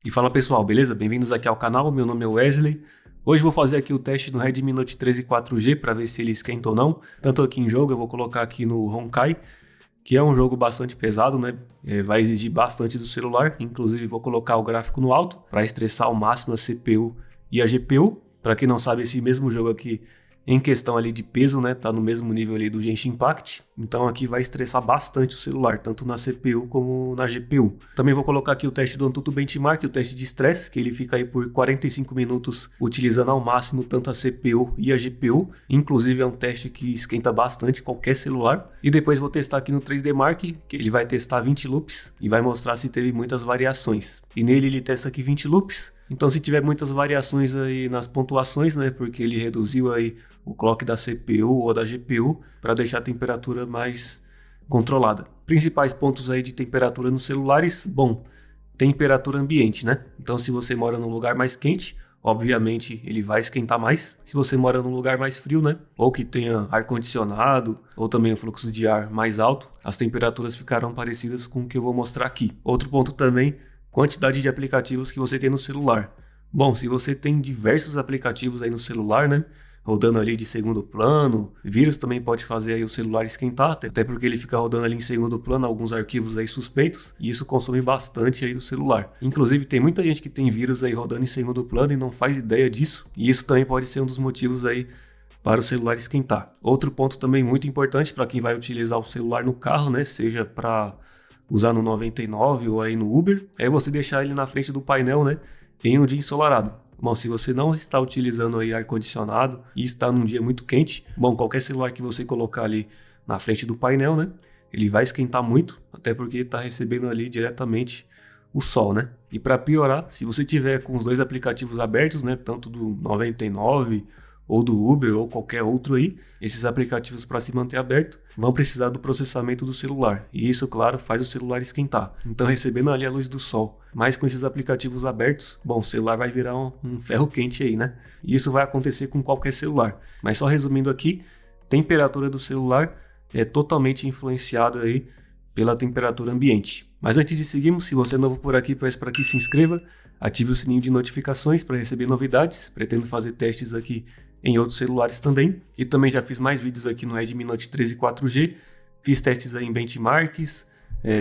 E fala pessoal, beleza? Bem-vindos aqui ao canal, meu nome é Wesley. Hoje vou fazer aqui o teste no Redmi Note 13 4G para ver se ele esquenta ou não. Tanto aqui em jogo, eu vou colocar aqui no Honkai, que é um jogo bastante pesado, né? Vai exigir bastante do celular, inclusive vou colocar o gráfico no alto para estressar ao máximo a CPU e a GPU. Para quem não sabe, esse mesmo jogo aqui, em questão ali de peso, né, tá no mesmo nível ali do Genshin Impact, então aqui vai estressar bastante o celular, tanto na CPU como na GPU. Também vou colocar aqui o teste do Antutu Benchmark, o teste de estresse, que ele fica aí por 45 minutos utilizando ao máximo tanto a CPU e a GPU, inclusive é um teste que esquenta bastante qualquer celular. E depois vou testar aqui no 3D Mark, que ele vai testar 20 loops e vai mostrar se teve muitas variações. E nele ele testa aqui 20 loops. Então se tiver muitas variações aí nas pontuações, né, porque ele reduziu aí o clock da CPU ou da GPU para deixar a temperatura mais controlada. Principais pontos aí de temperatura nos celulares, bom, temperatura ambiente, né? Então se você mora num lugar mais quente, obviamente ele vai esquentar mais. Se você mora num lugar mais frio, né, ou que tenha ar-condicionado, ou também o fluxo de ar mais alto, as temperaturas ficarão parecidas com o que eu vou mostrar aqui. Outro ponto também, quantidade de aplicativos que você tem no celular. Bom, se você tem diversos aplicativos aí no celular, né, rodando ali de segundo plano, vírus também pode fazer aí o celular esquentar, até porque ele fica rodando ali em segundo plano alguns arquivos aí suspeitos, e isso consome bastante aí do celular. Inclusive tem muita gente que tem vírus aí rodando em segundo plano e não faz ideia disso, e isso também pode ser um dos motivos aí para o celular esquentar. Outro ponto também muito importante para quem vai utilizar o celular no carro, né, seja para usar no 99 ou aí no Uber, é você deixar ele na frente do painel, né, em um dia ensolarado. Bom, se você não está utilizando aí ar-condicionado e está num dia muito quente, bom, qualquer celular que você colocar ali na frente do painel, né, ele vai esquentar muito, até porque está recebendo ali diretamente o sol, né? E para piorar, se você tiver com os dois aplicativos abertos, né, tanto do 99 ou do Uber ou qualquer outro aí, esses aplicativos para se manter aberto vão precisar do processamento do celular. E isso, claro, faz o celular esquentar. Então, recebendo ali a luz do sol, mas com esses aplicativos abertos, bom, o celular vai virar um ferro quente aí, né? E isso vai acontecer com qualquer celular. Mas só resumindo aqui, temperatura do celular é totalmente influenciada aí pela temperatura ambiente. Mas antes de seguirmos, se você é novo por aqui, peço para que se inscreva, ative o sininho de notificações para receber novidades. Pretendo fazer testes aqui em outros celulares também, e também já fiz mais vídeos aqui no Redmi Note 13 4G, fiz testes aí em benchmarks,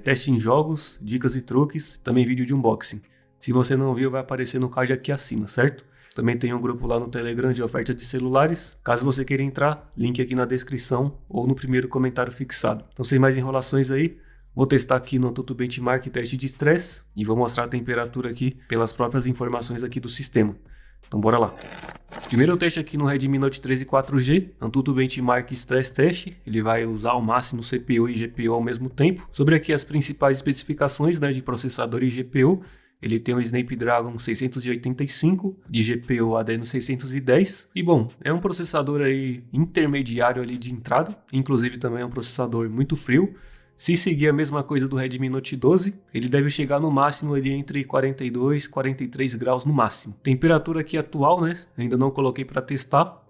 teste em jogos, dicas e truques, também vídeo de unboxing. Se você não viu, vai aparecer no card aqui acima, certo? Também tem um grupo lá no Telegram de oferta de celulares, caso você queira entrar, link aqui na descrição ou no primeiro comentário fixado. Então sem mais enrolações aí, vou testar aqui no Antutu Benchmark teste de estresse e vou mostrar a temperatura aqui pelas próprias informações aqui do sistema. Então bora lá. Primeiro teste aqui no Redmi Note 13 4G, Antutu Benchmark Stress Test, ele vai usar ao máximo CPU e GPU ao mesmo tempo. Sobre aqui as principais especificações, né, de processador e GPU, ele tem um Snapdragon 685, de GPU Adreno 610, e bom, é um processador aí intermediário ali de entrada, inclusive também é um processador muito frio. Se seguir a mesma coisa do Redmi Note 12, ele deve chegar no máximo ali entre 42 e 43 graus no máximo. Temperatura aqui atual, né? Ainda não coloquei para testar.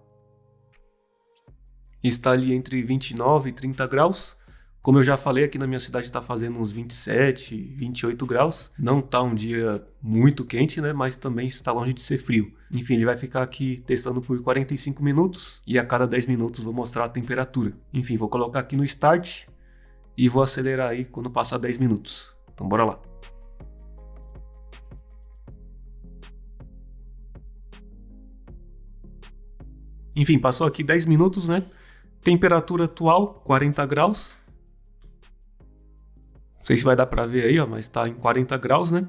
Está ali entre 29 e 30 graus. Como eu já falei, aqui na minha cidade está fazendo uns 27, 28 graus. Não está um dia muito quente, né? Mas também está longe de ser frio. Enfim, ele vai ficar aqui testando por 45 minutos e a cada 10 minutos vou mostrar a temperatura. Enfim, vou colocar aqui no Start e vou acelerar aí quando passar 10 minutos. Então bora lá. Enfim, passou aqui 10 minutos, né? Temperatura atual, 40 graus. Não sei se vai dar para ver aí, ó, mas tá em 40 graus, né?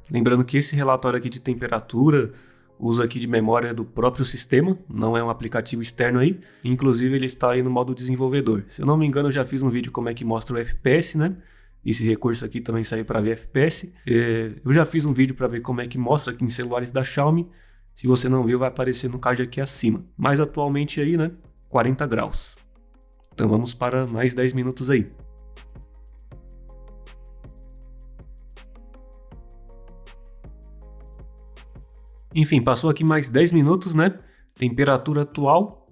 Lembrando que esse relatório aqui de temperatura, uso aqui de memória do próprio sistema, não é um aplicativo externo aí. Inclusive ele está aí no modo desenvolvedor. Se eu não me engano, eu já fiz um vídeo como é que mostra o FPS, né? Esse recurso aqui também saiu para ver FPS. Eu já fiz um vídeo para ver como é que mostra aqui em celulares da Xiaomi. Se você não viu, vai aparecer no card aqui acima. Mas atualmente aí, né? 40 graus. Então vamos para mais 10 minutos aí. Enfim, passou aqui mais 10 minutos, né? Temperatura atual.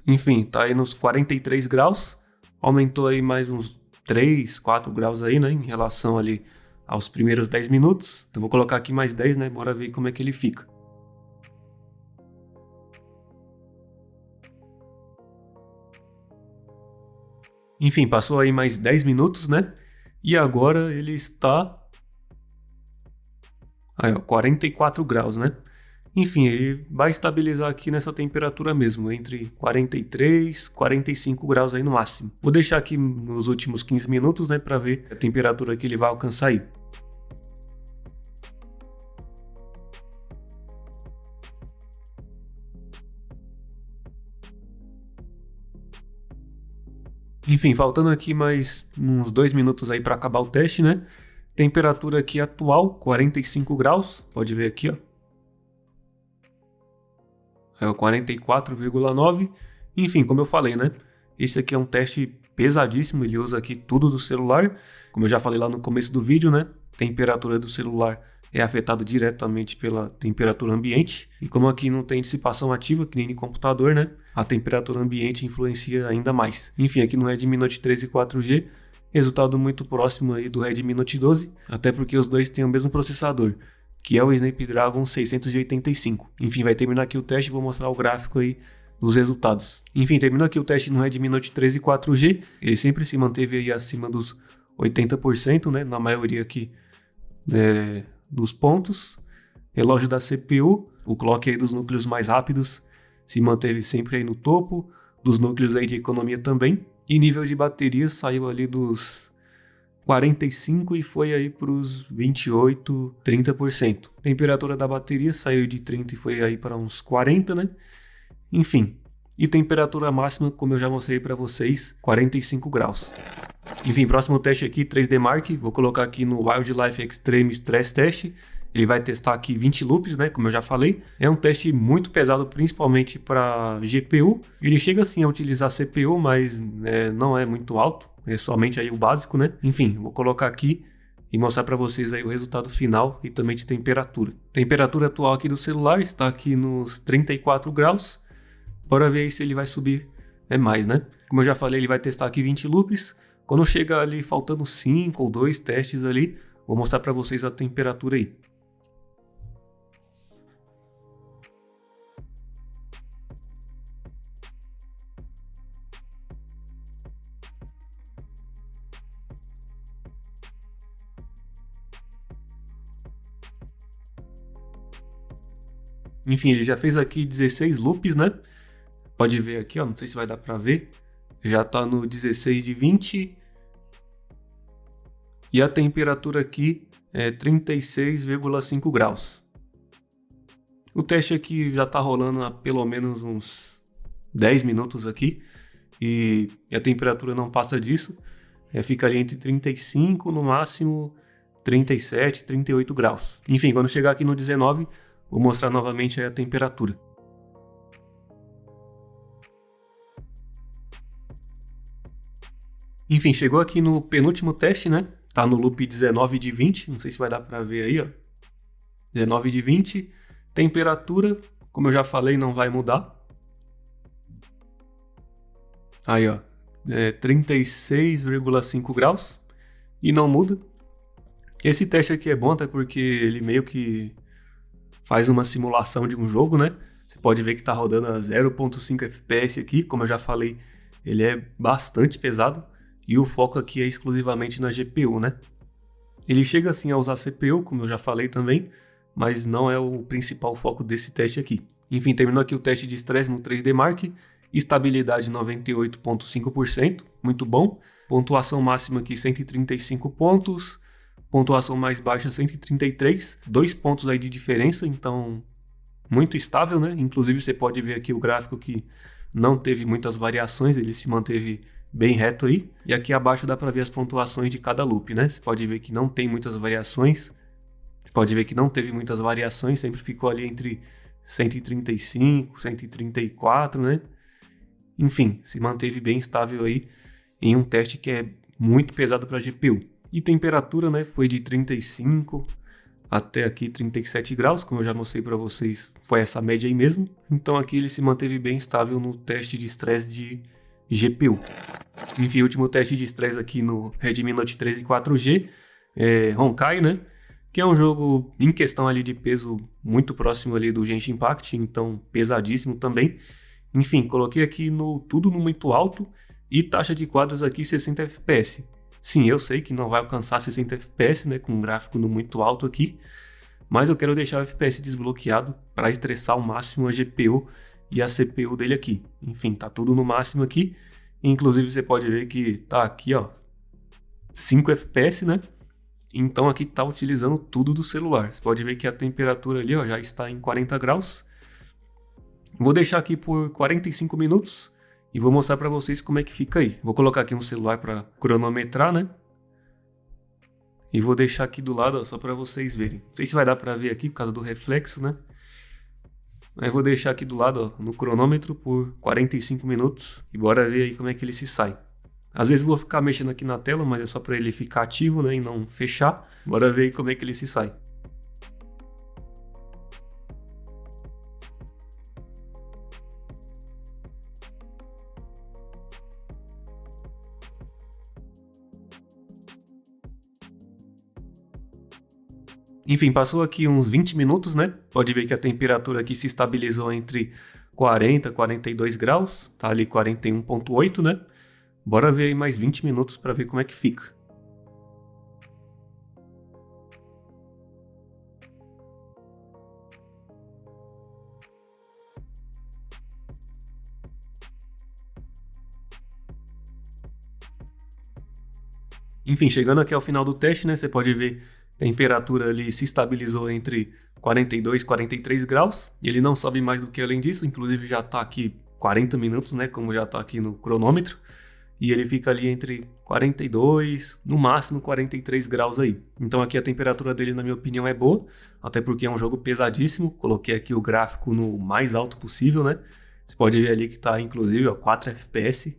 Enfim, tá aí nos 43 graus. Aumentou aí mais uns 3, 4 graus aí, né, em relação ali aos primeiros 10 minutos. Então vou colocar aqui mais 10, né, bora ver como é que ele fica. Enfim, passou aí mais 10 minutos, né, e agora ele está aí, ó, 44 graus, né. Enfim, ele vai estabilizar aqui nessa temperatura mesmo, entre 43 e 45 graus aí no máximo. Vou deixar aqui nos últimos 15 minutos, né, para ver a temperatura que ele vai alcançar aí. Enfim, faltando aqui mais uns 2 minutos aí para acabar o teste, né? Temperatura aqui atual, 45 graus, pode ver aqui, ó. É o 44,9. Enfim, como eu falei, né? Esse aqui é um teste pesadíssimo, ele usa aqui tudo do celular. Como eu já falei lá no começo do vídeo, né? Temperatura do celular é afetada diretamente pela temperatura ambiente. E como aqui não tem dissipação ativa, que nem em computador, né? A temperatura ambiente influencia ainda mais. Enfim, aqui no Redmi Note 13 4G, resultado muito próximo aí do Redmi Note 12, até porque os dois têm o mesmo processador, que é o Snapdragon 685. Enfim, vai terminar aqui o teste e vou mostrar o gráfico aí dos resultados. Enfim, terminou aqui o teste no Redmi Note 13 4G, ele sempre se manteve aí acima dos 80%, né, na maioria aqui dos pontos. Relógio da CPU, o clock aí dos núcleos mais rápidos se manteve sempre aí no topo, dos núcleos aí de economia também, e nível de bateria saiu ali dos 45 e foi aí para os 28, 30%. Temperatura da bateria saiu de 30 e foi aí para uns 40, né? Enfim, e temperatura máxima, como eu já mostrei para vocês, 45 graus. Enfim, próximo teste aqui, 3D Mark, vou colocar aqui no Wildlife Extreme Stress Test. Ele vai testar aqui 20 loops, né, como eu já falei. É um teste muito pesado, principalmente para GPU. Ele chega assim a utilizar CPU, mas não é muito alto, é somente aí o básico, né? Enfim, vou colocar aqui e mostrar para vocês aí o resultado final e também de temperatura. Temperatura atual aqui do celular está aqui nos 34 graus. Bora ver aí se ele vai subir mais, né? Como eu já falei, ele vai testar aqui 20 loops. Quando chega ali faltando 5 ou 2 testes ali, vou mostrar para vocês a temperatura aí. Enfim, ele já fez aqui 16 loops, né? Pode ver aqui, ó, não sei se vai dar para ver. Já tá no 16 de 20. E a temperatura aqui é 36,5 graus. O teste aqui já tá rolando há pelo menos uns 10 minutos aqui. E a temperatura não passa disso. Fica ali entre 35, no máximo 37, 38 graus. Enfim, quando chegar aqui no 19, vou mostrar novamente a temperatura. Enfim, chegou aqui no penúltimo teste, né? Tá no loop 19 de 20, não sei se vai dar para ver aí, ó. 19 de 20. Temperatura, como eu já falei, não vai mudar. Aí, ó, 36,5 graus e não muda. Esse teste aqui é bom até porque ele meio que faz uma simulação de um jogo, né? Você pode ver que tá rodando a 0.5 FPS aqui, como eu já falei, ele é bastante pesado e o foco aqui é exclusivamente na GPU, né? Ele chega assim a usar CPU, como eu já falei também, mas não é o principal foco desse teste aqui. Enfim, terminou aqui o teste de estresse no 3D Mark, estabilidade 98,5%, muito bom. Pontuação máxima aqui 135 pontos, pontuação mais baixa 133, 2 pontos aí de diferença, então muito estável, né? Inclusive você pode ver aqui o gráfico que não teve muitas variações, ele se manteve bem reto aí. E aqui abaixo dá para ver as pontuações de cada loop, né? Você pode ver que não tem muitas variações, pode ver que não teve muitas variações, sempre ficou ali entre 135, 134, né? Enfim, se manteve bem estável aí em um teste que é muito pesado para a GPU. E temperatura, né, foi de 35 até aqui 37 graus, como eu já mostrei para vocês, foi essa média aí mesmo. Então aqui ele se manteve bem estável no teste de estresse de GPU. Enfim, último teste de estresse aqui no Redmi Note 13 4G, Honkai, né? Que é um jogo em questão ali de peso muito próximo ali do Genshin Impact, então pesadíssimo também. Enfim, coloquei aqui tudo no muito alto e taxa de quadros aqui 60 FPS. Sim, eu sei que não vai alcançar 60 FPS, né, com um gráfico no muito alto aqui, mas eu quero deixar o FPS desbloqueado para estressar ao máximo a GPU e a CPU dele aqui. Enfim, tá tudo no máximo aqui. Inclusive você pode ver que tá aqui, ó, 5 FPS, né? Então aqui tá utilizando tudo do celular. Você pode ver que a temperatura ali, ó, já está em 40 graus. Vou deixar aqui por 45 minutos e vou mostrar para vocês como é que fica aí. Vou colocar aqui um celular para cronometrar, né? E vou deixar aqui do lado, ó, só para vocês verem. Não sei se vai dar para ver aqui por causa do reflexo, né? Mas vou deixar aqui do lado, ó, no cronômetro por 45 minutos e bora ver aí como é que ele se sai. Às vezes eu vou ficar mexendo aqui na tela, mas é só para ele ficar ativo, né, e não fechar. Bora ver aí como é que ele se sai. Enfim, passou aqui uns 20 minutos, né? Pode ver que a temperatura aqui se estabilizou entre 40 e 42 graus, tá ali 41,8, né? Bora ver aí mais 20 minutos para ver como é que fica. Enfim, chegando aqui ao final do teste, né? Você pode ver a temperatura ali se estabilizou entre 42 e 43 graus. E ele não sobe mais do que além disso, inclusive já está aqui 40 minutos, né? Como já está aqui no cronômetro. E ele fica ali entre 42, no máximo 43 graus aí. Então aqui a temperatura dele, na minha opinião, é boa, até porque é um jogo pesadíssimo. Coloquei aqui o gráfico no mais alto possível, né? Você pode ver ali que está inclusive, ó, 4 FPS.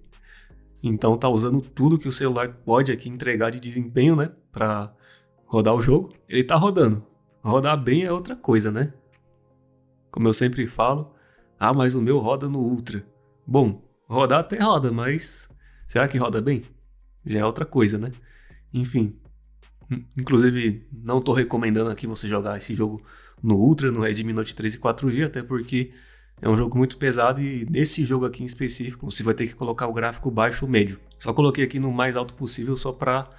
Então tá usando tudo que o celular pode aqui entregar de desempenho, né? Para rodar o jogo. Ele tá rodando. Rodar bem é outra coisa, né? Como eu sempre falo, mas o meu roda no Ultra. Bom, rodar até roda, mas será que roda bem? Já é outra coisa, né? Enfim, inclusive não tô recomendando aqui você jogar esse jogo no Ultra, no Redmi Note 13 4G, até porque é um jogo muito pesado e nesse jogo aqui em específico você vai ter que colocar o gráfico baixo ou médio. Só coloquei aqui no mais alto possível só para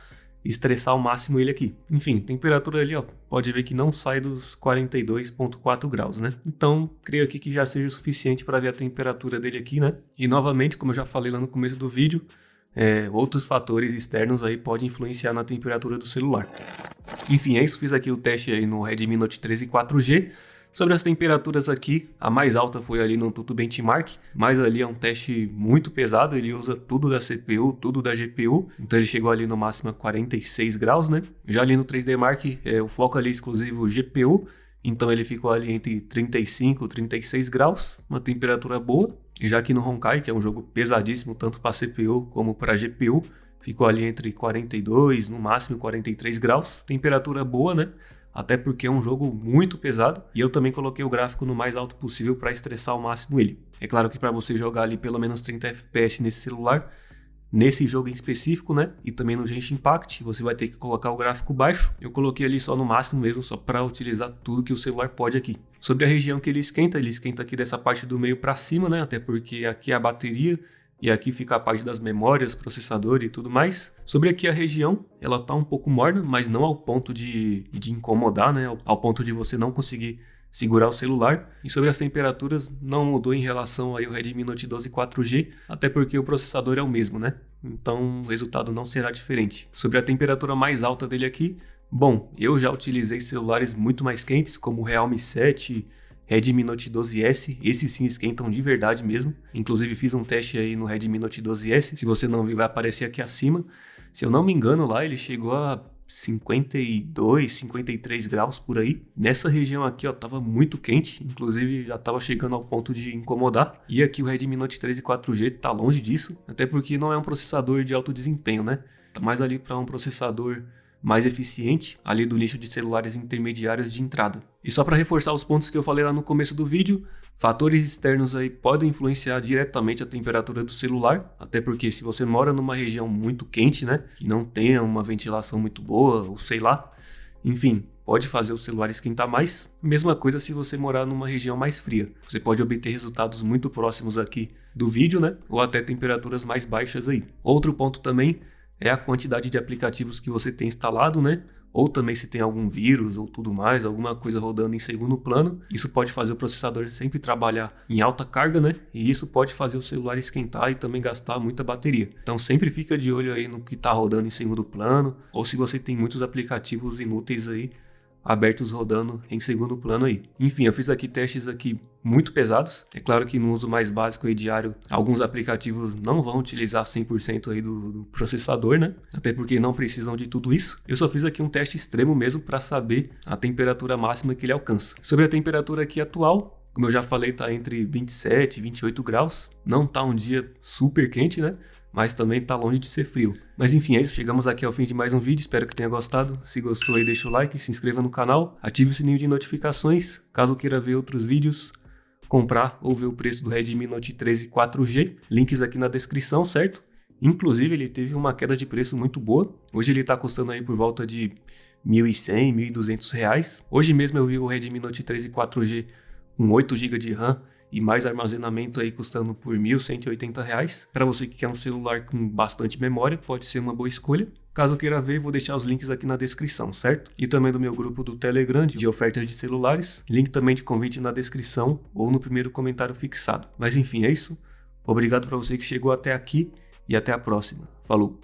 estressar ao máximo ele aqui. Enfim, temperatura ali, ó, pode ver que não sai dos 42,4 graus, né? Então, creio aqui que já seja o suficiente para ver a temperatura dele aqui, né? E novamente, como eu já falei lá no começo do vídeo, outros fatores externos aí podem influenciar na temperatura do celular. Enfim, é isso. Fiz aqui o teste aí no Redmi Note 13 4G. Sobre as temperaturas aqui, a mais alta foi ali no Tutu Benchmark, mas ali é um teste muito pesado, ele usa tudo da CPU, tudo da GPU, então ele chegou ali no máximo a 46 graus, né? Já ali no 3D Mark, o foco ali é exclusivo GPU, então ele ficou ali entre 35 e 36 graus, uma temperatura boa. E já aqui no Honkai, que é um jogo pesadíssimo, tanto para CPU como para GPU, ficou ali entre 42, no máximo 43 graus, temperatura boa, né? Até porque é um jogo muito pesado e eu também coloquei o gráfico no mais alto possível para estressar ao máximo ele. É claro que para você jogar ali pelo menos 30 FPS nesse celular, nesse jogo em específico, né, e também no Genshin Impact, você vai ter que colocar o gráfico baixo. Eu coloquei ali só no máximo mesmo, só para utilizar tudo que o celular pode aqui. Sobre a região que ele esquenta aqui dessa parte do meio para cima, né, até porque aqui é a bateria. E aqui fica a parte das memórias, processador e tudo mais. Sobre aqui a região, ela tá um pouco morna, mas não ao ponto de incomodar, né? Ao ponto de você não conseguir segurar o celular. E sobre as temperaturas, não mudou em relação aí ao Redmi Note 12 4G, até porque o processador é o mesmo, né? Então o resultado não será diferente. Sobre a temperatura mais alta dele aqui, bom, eu já utilizei celulares muito mais quentes, como o Realme 7, Redmi Note 12S, esses sim esquentam de verdade mesmo. Inclusive fiz um teste aí no Redmi Note 12S, se você não viu vai aparecer aqui acima. Se eu não me engano lá ele chegou a 52, 53 graus por aí. Nessa região aqui ó, tava muito quente, inclusive já tava chegando ao ponto de incomodar. E aqui o Redmi Note 13 4G tá longe disso, até porque não é um processador de alto desempenho, né? Tá mais ali para um processador mais eficiente ali do nicho de celulares intermediários de entrada. E só para reforçar os pontos que eu falei lá no começo do vídeo, fatores externos aí podem influenciar diretamente a temperatura do celular, até porque se você mora numa região muito quente, né, que não tenha uma ventilação muito boa, ou sei lá, enfim, pode fazer o celular esquentar mais. Mesma coisa se você morar numa região mais fria. Você pode obter resultados muito próximos aqui do vídeo, né, ou até temperaturas mais baixas aí. Outro ponto também é a quantidade de aplicativos que você tem instalado, né? Ou também se tem algum vírus ou tudo mais, alguma coisa rodando em segundo plano. Isso pode fazer o processador sempre trabalhar em alta carga, né? E isso pode fazer o celular esquentar e também gastar muita bateria. Então sempre fica de olho aí no que está rodando em segundo plano, ou se você tem muitos aplicativos inúteis aí abertos rodando em segundo plano aí. Enfim, eu fiz aqui testes aqui muito pesados. É claro que no uso mais básico aí diário, alguns aplicativos não vão utilizar 100% aí do processador, né? Até porque não precisam de tudo isso. Eu só fiz aqui um teste extremo mesmo para saber a temperatura máxima que ele alcança. Sobre a temperatura aqui atual, como eu já falei, tá entre 27 e 28 graus. Não tá um dia super quente, né? Mas também tá longe de ser frio. Mas enfim, é isso. Chegamos aqui ao fim de mais um vídeo. Espero que tenha gostado. Se gostou aí, deixa o like, se inscreva no canal, ative o sininho de notificações, caso queira ver outros vídeos, comprar ou ver o preço do Redmi Note 13 4G. Links aqui na descrição, certo? Inclusive, ele teve uma queda de preço muito boa. Hoje ele tá custando aí por volta de R$1.100, R$1.200. Hoje mesmo eu vi o Redmi Note 13 4G com 8 GB de RAM e mais armazenamento aí custando por R$1.180. Para você que quer um celular com bastante memória, pode ser uma boa escolha. Caso queira ver, vou deixar os links aqui na descrição, certo? E também do meu grupo do Telegram de ofertas de celulares. Link também de convite na descrição ou no primeiro comentário fixado. Mas enfim, é isso. Obrigado para você que chegou até aqui e até a próxima. Falou!